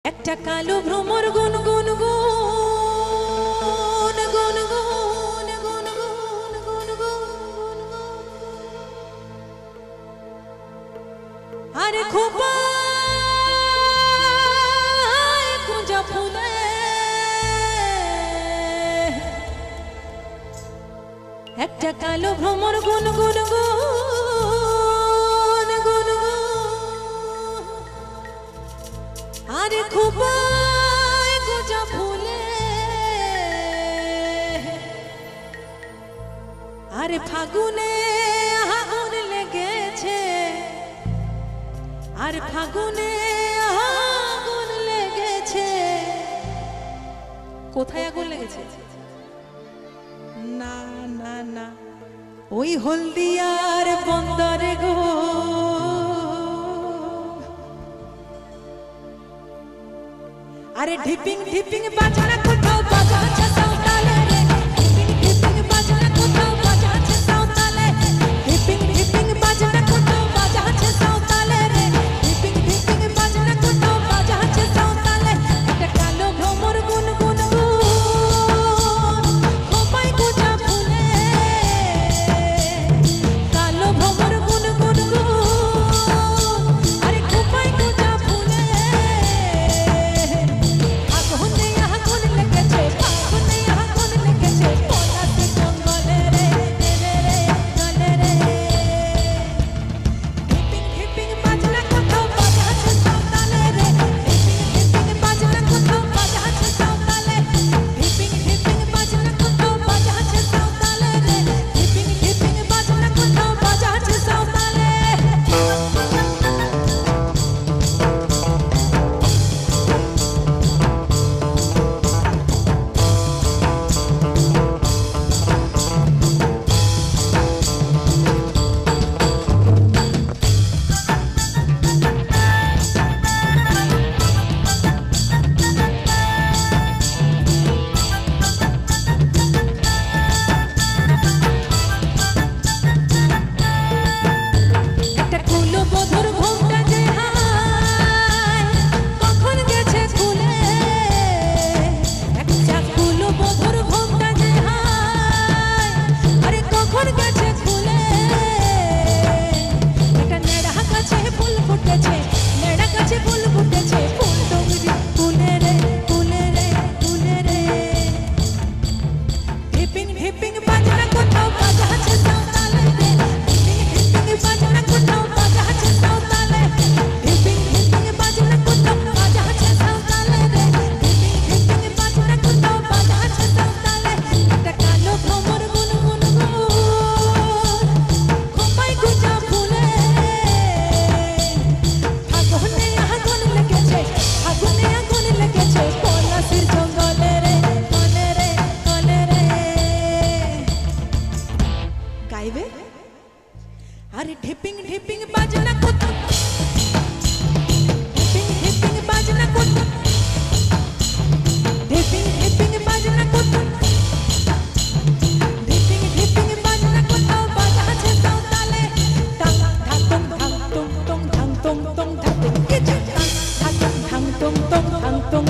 একটা কালো ভ্রমর গুন গুন গুন গুন গুন গুন গুন গুন গুন আরে খোপা কুঞ্জা ফুলে একটা কালো ভ্রমর গুন গুন গুন গুন আরে খোপা কুঞ্জা ফুলে আরে ফাগুনে আগুন লেগেছে আর ফাগুনে আগুন লেগেছে কোথায় আগুন লেগেছে না না না ওই হলদিয়ার বন্দরে গো আরে ঢিপিং ঢিপিং বাজনা কোথাও বাজাচ্ছে সাঁওতালে রে ঢিপিং ঢিপিং বাজনা কোথাও বাজাচ্ছে সাঁওতালে ঢিপিং ঢিপিং বাজনা কোথাও বাজাচ্ছে সাঁওতালে রে ঢিপিং ঢিপিং বাজনা কোথাও বাজাচ্ছে সাঁওতালে একটা কালো ভ্রমর গুন গুন গুন খোপায় গোজা ফুলে কালো ভ্রমর গুন গুন গুন আরে খোপায় গোজা ফুলে আগুনে আগুন লেগেছে ফাগুনে আগুন লেগেছে পলাশে জঙ্গলে রে রে রে গলে রে ঢিপিং ঢিপিং বাজনা কোথাও বাজাচ্ছে সাঁওতালে রে ঢিপিং ঢিপিং বাজনা কোথাও বাজাচ্ছে সাঁওতালে ঢিপিং ঢিপিং বাজনা কোথাও বাজাচ্ছে সাঁওতালে রে ঢিপিং ঢিপিং বাজনা কোথাও বাজাচ্ছে সাঁওতালে একটা কুলো বধুর ঘোমটা যে হায় কখন গেছে খুলে একটা কুলো বধুর ঘোমটা যে হায় আরে কখন গেছে খুলে একটা নেড়া গাছে ফুল ফুটেছে নেড়া গাছে ফুল ফুটেছে ফুল ডুঙরি কুলে রে কুলে রে কুলে রে ঢিপিং ঢিপিং বাজনা কোথাও বাজাচ্ছে সাঁওতালে রে ঢিপিং ঢিপিং বাজনা কোথাও বাজাচ্ছে সাঁওতালে ঢিপিং ঢিপিং বাজনা কোথাও বাজাচ্ছে সাঁওতালে রে ঢিপিং ঢিপিং বাজনা কোথাও বাজাচ্ছে সাঁওতালে একটা কালো ভ্রমর গুন গুন গুন খোপায় গোজা ফুলে ফাগুনে আগুন লেগেছে ফাগুনে আগুন লেগেছে পলাশির জঙ্গলে রে কলে রে কলে রে গাইবে আরে ঢিপিং ঢিপিং বাজনা কোথাও ঢিপিং ঢিপিং বাজনা কোথাও ঢিপিং ঢিপিং বাজনা কোথাও ঢিপিং ঢিপিং বাজনা কোথাও বাজাচ্ছে সাঁওতালে টাং ঢাং টং ঢাং টং টং ঢাং টং টং ঢাং টং কিছু টাং ঢাং টং ঢাং টং টং ঢাং টং